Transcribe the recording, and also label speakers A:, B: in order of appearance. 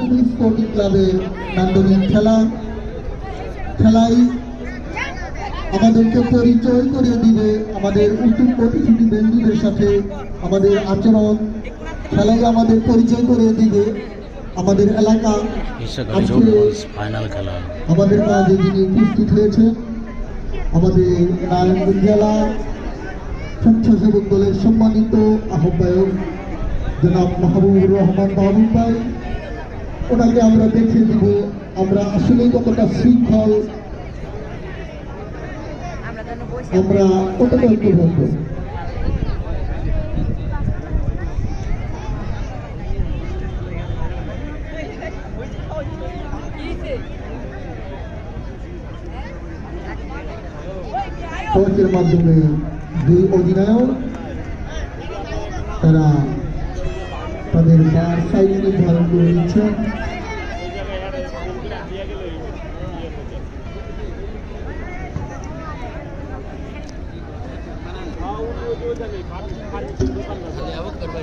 A: University sporting ক্লাবের নান্দনিক খেলায় আমাদেরকে পরিচয় করিয়ে দিবে আমাদের উত্তম অতিথি বন্ধুদের সাথে আমাদের আচরণ, খেলায় আমাদের পরিচয় করিয়ে দিবে আমাদের এলাকা। আজকে
B: ফাইনাল খেলা
A: আমাদের মাঝে যিনি উপস্থিত হয়েছেন আমাদের নারায়ণগঞ্জ জেলা স্বেচ্ছাসেবক দলের সম্মানিত আহ্বায়ক জনাব মাহবুবুর রহমান বাবুল ভাই, ওনাকে আমরা দেখিয়ে দিব আমরা আসলেই কতটা শৃঙ্খল, আমরা কতটা ঐক্যবদ্ধ। টসের মাধ্যমে দুই অধিনায়ক তারা তাদের বার সাইড নির্ধারণ করে নিচ্ছেন।
B: आवक करवाई